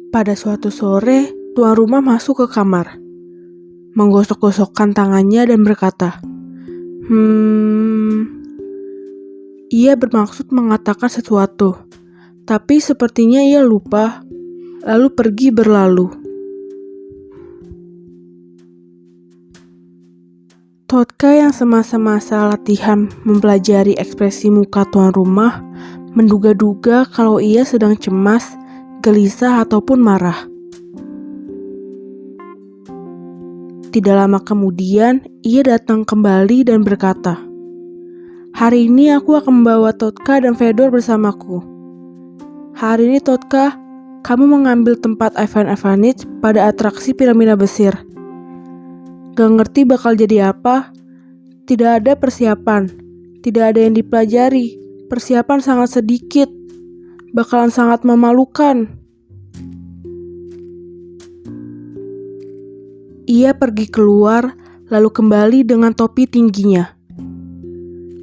Pada suatu sore, tuan rumah masuk ke kamar, menggosok-gosokkan tangannya dan berkata, Ia bermaksud mengatakan sesuatu, tapi sepertinya ia lupa, lalu pergi berlalu. Totka yang semasa-masa latihan mempelajari ekspresi muka tuan rumah, menduga-duga kalau ia sedang cemas, gelisah ataupun marah. Tidak lama kemudian, ia datang kembali dan berkata, "Hari ini aku akan membawa Totka dan Fedor bersamaku. Hari ini Totka, kamu mengambil tempat Ivan Ivanitch pada atraksi piramida Mesir. Gak ngerti bakal jadi apa. Tidak ada persiapan, tidak ada yang dipelajari. Persiapan sangat sedikit. Bakalan sangat memalukan." Ia pergi keluar, lalu kembali dengan topi tingginya.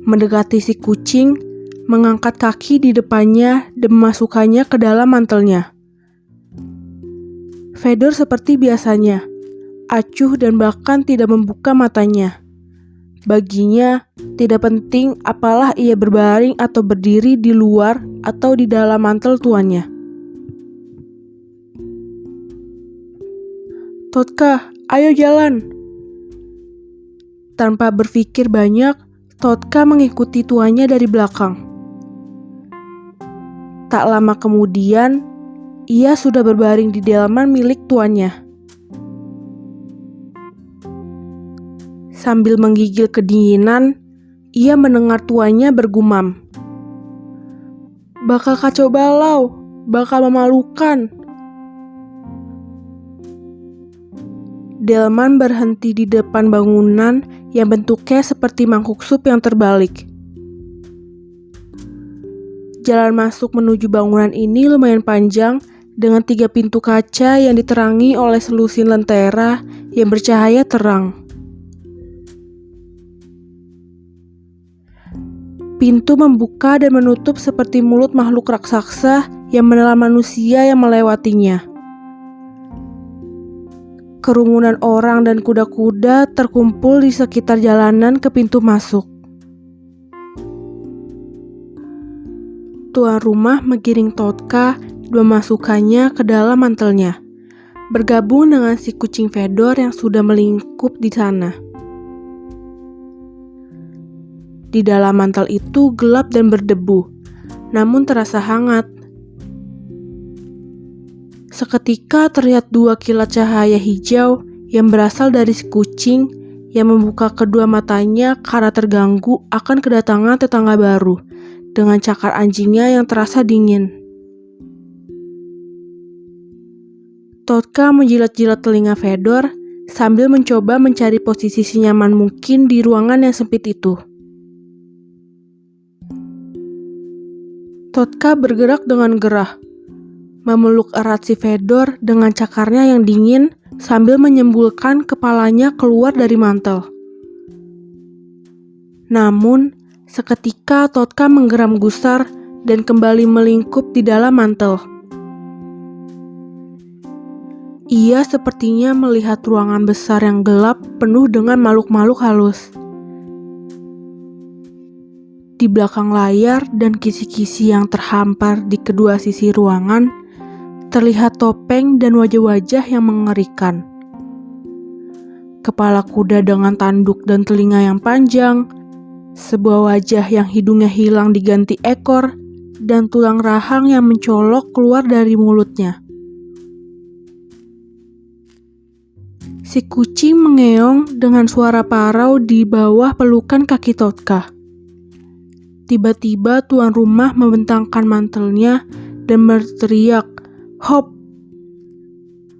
Mendekati si kucing, mengangkat kaki di depannya dan memasukkannya ke dalam mantelnya. Fedor seperti biasanya, acuh dan bahkan tidak membuka matanya. Baginya, tidak penting apalah ia berbaring atau berdiri di luar atau di dalam mantel tuannya. "Totka, ayo jalan." Tanpa berpikir banyak, Totka mengikuti tuannya dari belakang. Tak lama kemudian, ia sudah berbaring di dalaman milik tuannya. Sambil menggigil kedinginan, ia mendengar tuannya bergumam, "Bakal kacau balau, bakal memalukan." Delman berhenti di depan bangunan yang bentuknya seperti mangkuk sup yang terbalik. Jalan masuk menuju bangunan ini lumayan panjang dengan 3 pintu kaca yang diterangi oleh selusin lentera yang bercahaya terang. Pintu membuka dan menutup seperti mulut makhluk raksasa yang menelan manusia yang melewatinya. Kerumunan orang dan kuda-kuda terkumpul di sekitar jalanan ke pintu masuk. Tuan rumah menggiring Totka dan memasukkannya ke dalam mantelnya, bergabung dengan si kucing Fedor yang sudah melingkup di sana. Di dalam mantel itu gelap dan berdebu, namun terasa hangat. Seketika terlihat 2 kilat cahaya hijau yang berasal dari si kucing yang membuka kedua matanya karena terganggu akan kedatangan tetangga baru dengan cakar anjingnya yang terasa dingin. Totka menjilat-jilat telinga Fedor sambil mencoba mencari posisi senyaman mungkin di ruangan yang sempit itu. Totka bergerak dengan gerah, memeluk erat si Fedor dengan cakarnya yang dingin sambil menyembulkan kepalanya keluar dari mantel. Namun, seketika Totka menggeram gusar dan kembali melingkup di dalam mantel. Ia sepertinya melihat ruangan besar yang gelap penuh dengan makhluk-makhluk halus. Di belakang layar dan kisi-kisi yang terhampar di kedua sisi ruangan, terlihat topeng dan wajah-wajah yang mengerikan. Kepala kuda dengan tanduk dan telinga yang panjang, sebuah wajah yang hidungnya hilang diganti ekor, dan tulang rahang yang mencolok keluar dari mulutnya. Si kucing mengeong dengan suara parau di bawah pelukan kaki Totka. Tiba-tiba tuan rumah membentangkan mantelnya dan berteriak, "Hop!"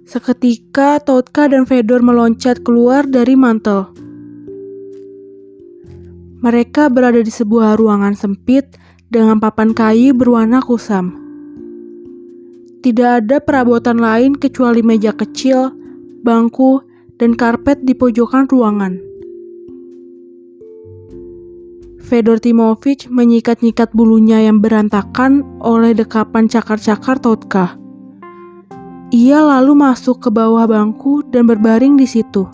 Seketika Totka dan Fedor meloncat keluar dari mantel. Mereka berada di sebuah ruangan sempit dengan papan kayu berwarna kusam. Tidak ada perabotan lain kecuali meja kecil, bangku, dan karpet di pojokan ruangan. Fedor Timovic menyikat-nyikat bulunya yang berantakan oleh dekapan cakar-cakar Totka. Ia lalu masuk ke bawah bangku dan berbaring di situ.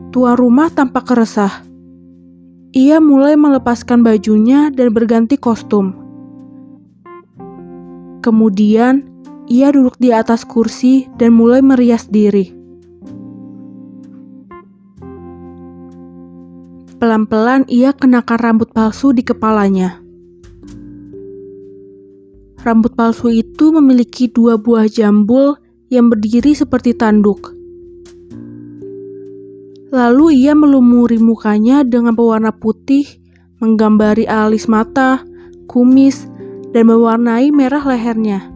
Tuan rumah tampak resah. Ia mulai melepaskan bajunya dan berganti kostum. Kemudian, ia duduk di atas kursi dan mulai merias diri. Pelan-pelan ia kenakan rambut palsu di kepalanya. Rambut palsu itu memiliki 2 buah jambul yang berdiri seperti tanduk. Lalu ia melumuri mukanya dengan pewarna putih, menggambari alis mata, kumis, dan mewarnai merah lehernya.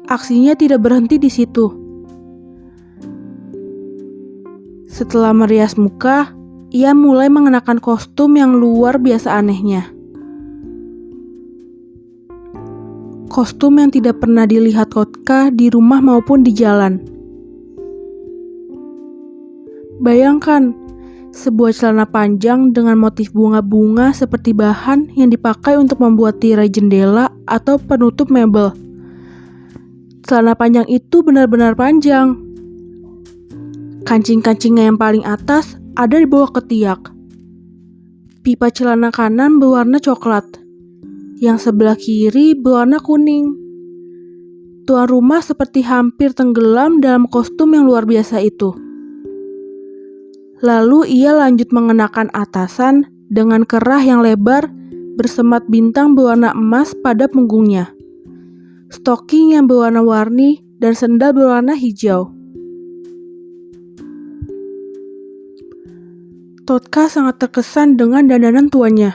Aksinya tidak berhenti di situ. Setelah merias muka, ia mulai mengenakan kostum yang luar biasa anehnya. Kostum yang tidak pernah dilihat Totka di rumah maupun di jalan. Bayangkan, sebuah celana panjang dengan motif bunga-bunga seperti bahan yang dipakai untuk membuat tirai jendela atau penutup mebel. Celana panjang itu benar-benar panjang. Kancing-kancingnya yang paling atas ada di bawah ketiak. Pipa celana kanan berwarna coklat, yang sebelah kiri berwarna kuning. Tuan rumah seperti hampir tenggelam dalam kostum yang luar biasa itu. Lalu ia lanjut mengenakan atasan dengan kerah yang lebar bersemat bintang berwarna emas pada punggungnya, stocking yang berwarna-warni, dan sendal berwarna hijau. Totka sangat terkesan dengan dandanan tuannya.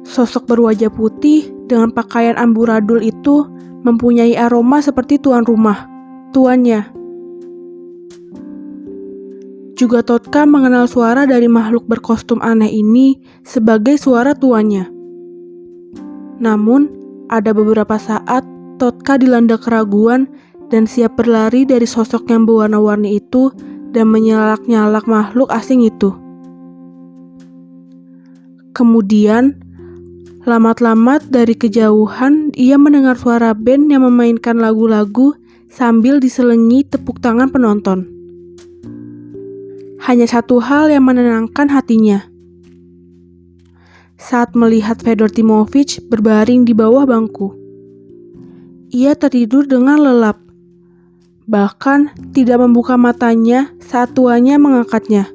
Sosok berwajah putih dengan pakaian amburadul itu mempunyai aroma seperti tuan rumah, tuannya. Juga Totka mengenal suara dari makhluk berkostum aneh ini sebagai suara tuannya. Namun, ada beberapa saat Totka dilanda keraguan dan siap berlari dari sosok yang berwarna-warni itu dan menyalak-nyalak makhluk asing itu. Kemudian, lamat-lamat dari kejauhan ia mendengar suara band yang memainkan lagu-lagu sambil diselingi tepuk tangan penonton. Hanya satu hal yang menenangkan hatinya. Saat melihat Fedor Timovic berbaring di bawah bangku, ia tertidur dengan lelap. Bahkan tidak membuka matanya saat tuannya mengangkatnya.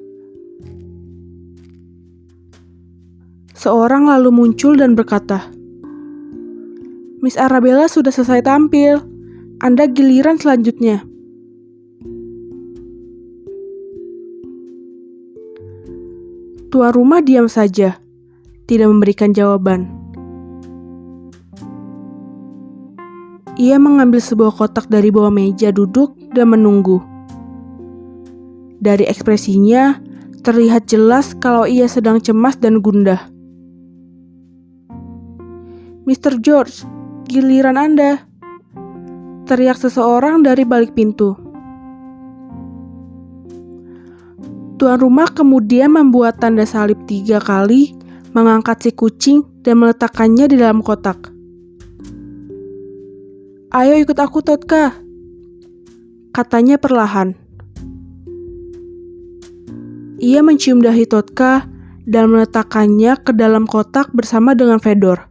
Seorang lalu muncul dan berkata, "Miss Arabella sudah selesai tampil. Anda giliran selanjutnya." Tuan rumah diam saja, tidak memberikan jawaban. Ia mengambil sebuah kotak dari bawah meja duduk dan menunggu. Dari ekspresinya, terlihat jelas kalau ia sedang cemas dan gundah. "Mr. George, giliran Anda," teriak seseorang dari balik pintu. Tuan rumah kemudian membuat tanda salib 3 kali, mengangkat si kucing dan meletakkannya di dalam kotak. "Ayo ikut aku, Totka," katanya perlahan. Ia mencium dahi Totka dan meletakkannya ke dalam kotak bersama dengan Fedor.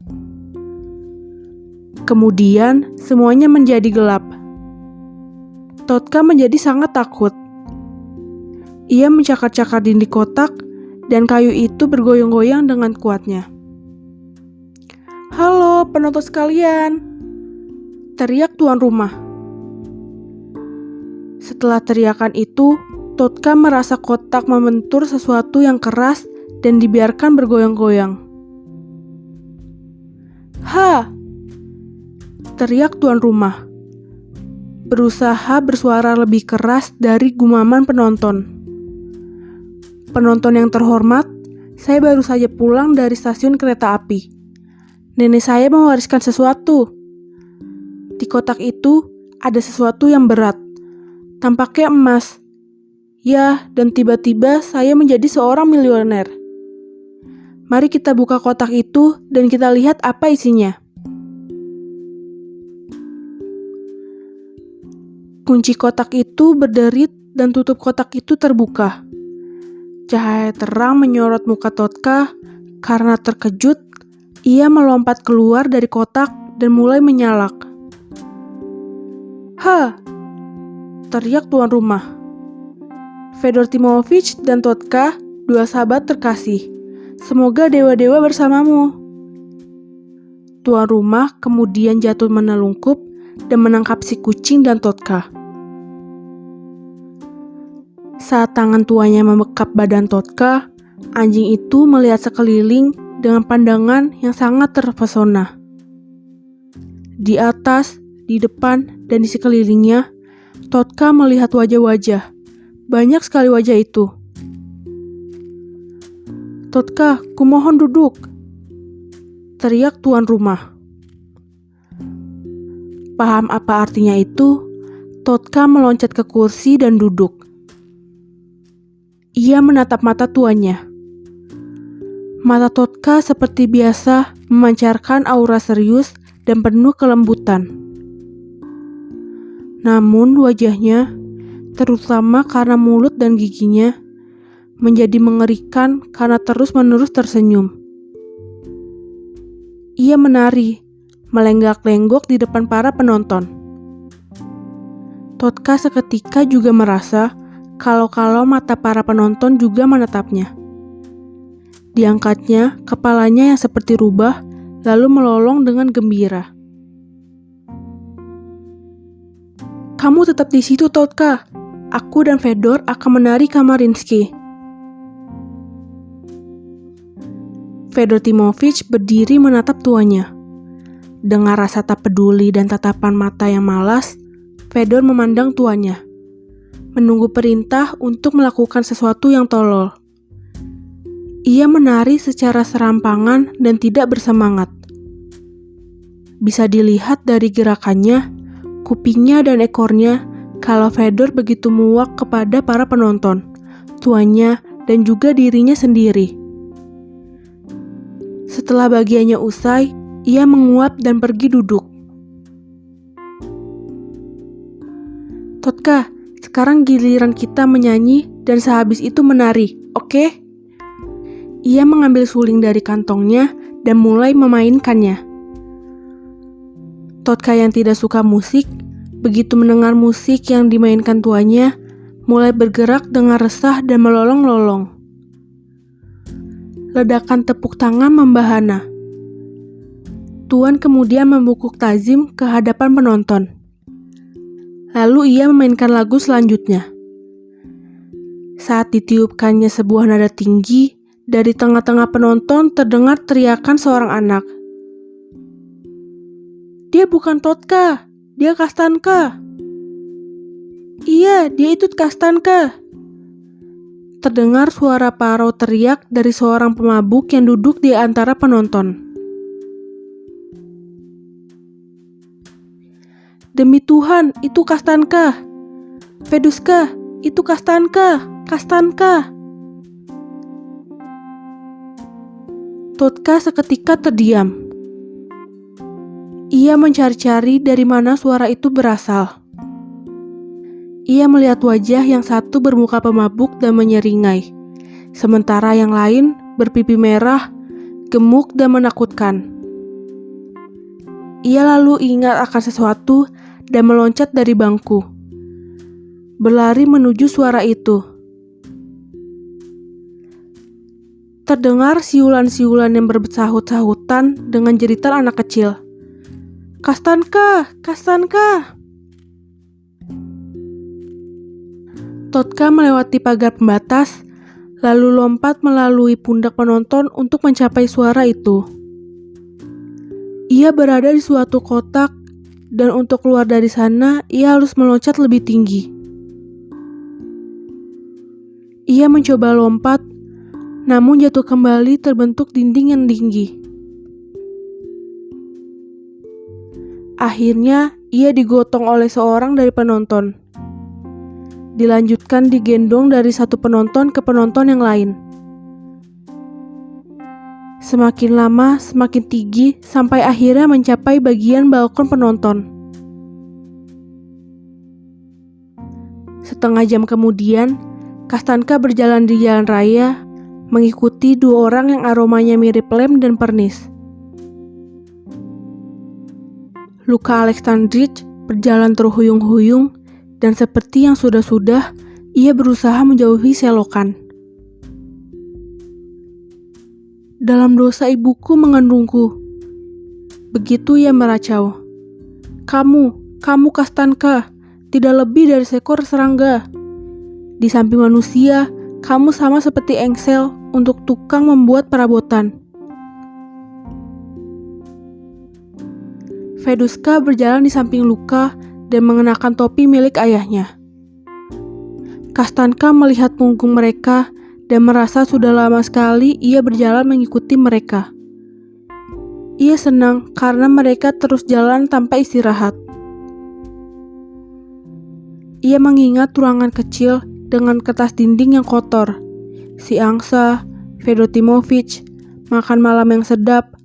Kemudian semuanya menjadi gelap. Totka menjadi sangat takut. Ia mencakar-cakar dinding kotak dan kayu itu bergoyang-goyang dengan kuatnya. "Halo penonton sekalian," teriak tuan rumah. Setelah teriakan itu, Totka merasa kotak membentur sesuatu yang keras dan dibiarkan bergoyang-goyang. "Ha!" teriak tuan rumah, berusaha bersuara lebih keras dari gumaman penonton. "Penonton yang terhormat, saya baru saja pulang dari stasiun kereta api. Nenek saya mewariskan sesuatu. Di kotak itu ada sesuatu yang berat, tampaknya emas, Ya, dan tiba-tiba saya menjadi seorang miliuner. Mari kita buka kotak itu dan kita lihat apa isinya. Kunci kotak itu berderit dan tutup kotak itu terbuka. Cahaya terang menyorot muka Totka. Karena terkejut, ia melompat keluar dari kotak dan mulai menyalak. "Ha!" teriak tuan rumah. "Fedor Timoovich dan Totka, dua sahabat terkasih. Semoga dewa-dewa bersamamu." Tuan rumah kemudian jatuh menelungkup dan menangkap si kucing dan Totka. Saat tangan tuannya membekap badan Totka, anjing itu melihat sekeliling dengan pandangan yang sangat terpesona. Di atas, di depan, dan di sekelilingnya, Totka melihat wajah-wajah. Banyak sekali wajah itu. "Totka, kumohon duduk," teriak tuan rumah. Paham apa artinya itu, Totka meloncat ke kursi dan duduk. Ia menatap mata tuannya. Mata Totka seperti biasa memancarkan aura serius dan penuh kelembutan. Namun wajahnya, terutama karena mulut dan giginya, menjadi mengerikan karena terus-menerus tersenyum. Ia menari, melenggak-lenggok di depan para penonton. Totka seketika juga merasa kalau mata para penonton juga menatapnya. Diangkatnya kepalanya yang seperti rubah, lalu melolong dengan gembira. "Kamu tetap di situ, Totka. Aku dan Fedor akan menari Kamarinsky." Fedor Timoovich berdiri menatap tuannya. Dengan rasa tak peduli dan tatapan mata yang malas, Fedor memandang tuannya, menunggu perintah untuk melakukan sesuatu yang tolol. Ia menari secara serampangan dan tidak bersemangat. Bisa dilihat dari gerakannya, kupingnya dan ekornya, kalau Fedor begitu muak kepada para penonton, tuannya, dan juga dirinya sendiri. Setelah bagiannya usai, ia menguap dan pergi duduk. "Totka, sekarang giliran kita menyanyi dan sehabis itu menari, oke?" Ia mengambil suling dari kantongnya dan mulai memainkannya. Totka yang tidak suka musik, begitu mendengar musik yang dimainkan tuannya, mulai bergerak dengan resah dan melolong-lolong. Ledakan tepuk tangan membahana. Tuan kemudian membungkuk tazim ke hadapan penonton. Lalu ia memainkan lagu selanjutnya. Saat ditiupkannya sebuah nada tinggi, dari tengah-tengah penonton terdengar teriakan seorang anak. "Dia bukan Totka, dia Kastanka." "Iya, dia itu Kastanka." Terdengar suara parau teriak dari seorang pemabuk yang duduk di antara penonton. "Demi Tuhan, itu Kastanka. Feduska, itu Kastanka, Kastanka." Totka seketika terdiam. Ia mencari-cari dari mana suara itu berasal. Ia melihat wajah yang satu bermuka pemabuk dan menyeringai, sementara yang lain berpipi merah, gemuk dan menakutkan. Ia lalu ingat akan sesuatu dan meloncat dari bangku, berlari menuju suara itu. Terdengar siulan-siulan yang bersahut-sahutan dengan jeritan anak kecil. "Kastanka! Kastanka!" Totka melewati pagar pembatas, lalu lompat melalui pundak penonton untuk mencapai suara itu. Ia berada di suatu kotak, dan untuk keluar dari sana, ia harus meloncat lebih tinggi. Ia mencoba lompat, namun jatuh kembali terbentuk dinding yang tinggi. Akhirnya, ia digotong oleh seorang dari penonton. dilanjutkan digendong dari satu penonton ke penonton yang lain. Semakin lama, semakin tinggi, sampai akhirnya mencapai bagian balkon penonton. Setengah jam kemudian, Kastanka berjalan di jalan raya, mengikuti dua orang yang aromanya mirip lem dan pernis. Luka Alexandrich berjalan terhuyung-huyung, dan seperti yang sudah-sudah, ia berusaha menjauhi selokan. Dalam dosa ibuku mengandungku. Begitu ia meracau. Kamu Kastanka, tidak lebih dari seekor serangga. Di samping manusia, kamu sama seperti engsel untuk tukang membuat perabotan. Feduska berjalan di samping Luka dan mengenakan topi milik ayahnya. Kastanka melihat punggung mereka dan merasa sudah lama sekali ia berjalan mengikuti mereka. Ia senang karena mereka terus jalan tanpa istirahat. Ia mengingat ruangan kecil dengan kertas dinding yang kotor, si angsa, Fedor Timovic, makan malam yang sedap,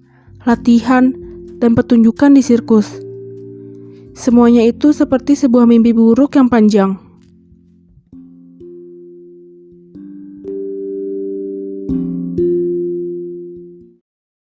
latihan, dan pertunjukan di sirkus. Semuanya itu seperti sebuah mimpi buruk yang panjang.